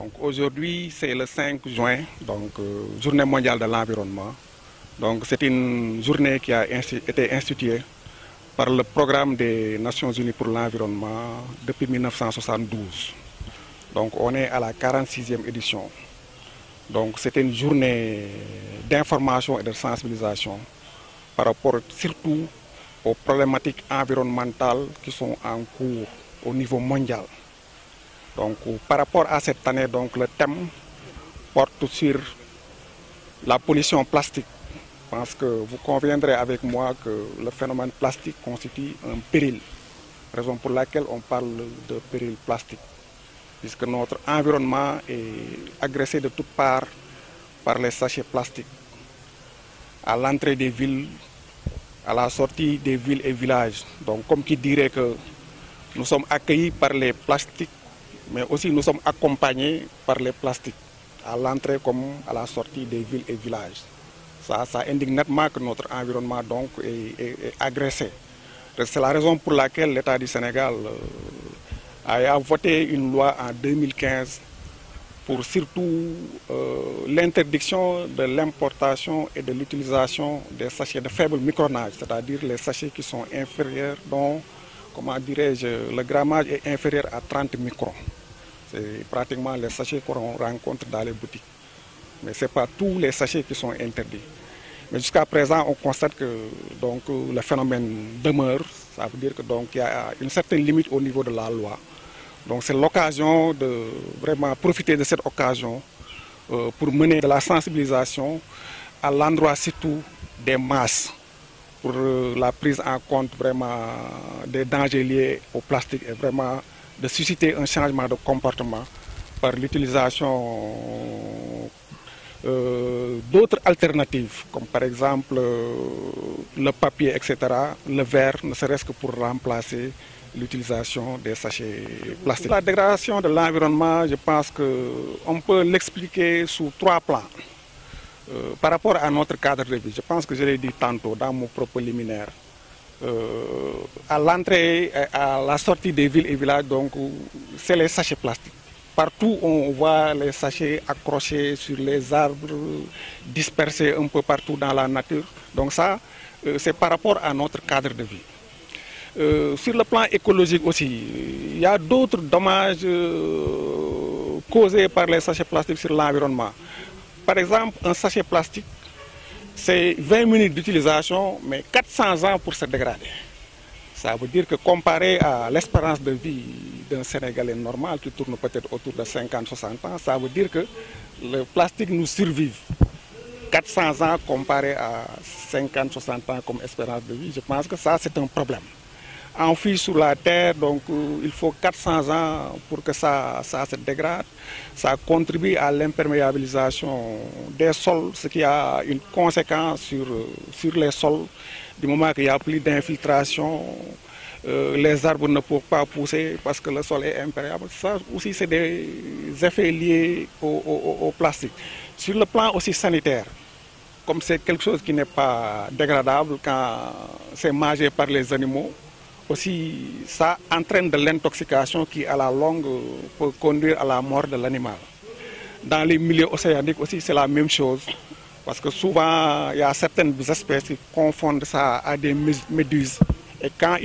Donc aujourd'hui, c'est le 5 juin, donc journée mondiale de l'environnement. Donc c'est une journée qui a été instituée par le programme des Nations Unies pour l'environnement depuis 1972. Donc on est à la 46e édition. Donc c'était une journée d'information et de sensibilisation par rapport surtout aux problématiques environnementales qui sont en cours au niveau mondial. Donc par rapport à cette année, donc, le thème porte sur la pollution plastique. Je pense que vous conviendrez avec moi que le phénomène plastique constitue un péril, raison pour laquelle on parle de péril plastique, puisque notre environnement est agressé de toutes parts par les sachets plastiques. À l'entrée des villes, à la sortie des villes et villages. Donc comme qui dirait que nous sommes accueillis par les plastiques, mais aussi nous sommes accompagnés par les plastiques, à l'entrée comme à la sortie des villes et villages. Ça indique nettement que notre environnement donc, est agressé. C'est la raison pour laquelle l'État du Sénégal a voté une loi en 2015 pour surtout l'interdiction de l'importation et de l'utilisation des sachets de faible micronage, c'est-à-dire les sachets qui sont inférieurs, dont, comment dirais-je, le grammage est inférieur à 30 microns. C'est pratiquement les sachets qu'on rencontre dans les boutiques. Mais ce n'est pas tous les sachets qui sont interdits. Mais jusqu'à présent, on constate que donc, le phénomène demeure. Ça veut dire qu'il y a une certaine limite au niveau de la loi. Donc c'est l'occasion de vraiment profiter de cette occasion pour mener de la sensibilisation à l'endroit surtout des masses, pour la prise en compte vraiment des dangers liés au plastique et vraiment de susciter un changement de comportement par l'utilisation d'autres alternatives, comme par exemple le papier, etc., le verre, ne serait-ce que pour remplacer l'utilisation des sachets plastiques. La dégradation de l'environnement, je pense qu'on peut l'expliquer sous 3 plans. Par rapport à notre cadre de vie, je pense que je l'ai dit tantôt dans mon propos liminaire. À l'entrée, à la sortie des villes et villages, donc c'est les sachets plastiques. Partout, on voit les sachets accrochés sur les arbres, dispersés un peu partout dans la nature. Donc ça, c'est par rapport à notre cadre de vie. Sur le plan écologique aussi, il y a d'autres dommages causés par les sachets plastiques sur l'environnement. Par exemple, un sachet plastique, c'est 20 minutes d'utilisation, mais 400 ans pour se dégrader. Ça veut dire que comparé à l'espérance de vie d'un Sénégalais normal qui tourne peut-être autour de 50-60 ans, ça veut dire que le plastique nous survive. 400 ans comparé à 50-60 ans comme espérance de vie, je pense que ça c'est un problème. Enfoui sous la terre, donc il faut 400 ans pour que ça se dégrade. Ça contribue à l'imperméabilisation des sols, ce qui a une conséquence sur les sols. Du moment qu'il n'y a plus d'infiltration, les arbres ne peuvent pas pousser parce que le sol est imperméable. Ça aussi, c'est des effets liés au plastique. Sur le plan aussi sanitaire, comme c'est quelque chose qui n'est pas dégradable quand c'est mangé par les animaux, aussi ça entraîne de l'intoxication qui à la longue peut conduire à la mort de l'animal. Dans les milieux océaniques aussi c'est la même chose, parce que souvent il y a certaines espèces qui confondent ça à des méduses, et quand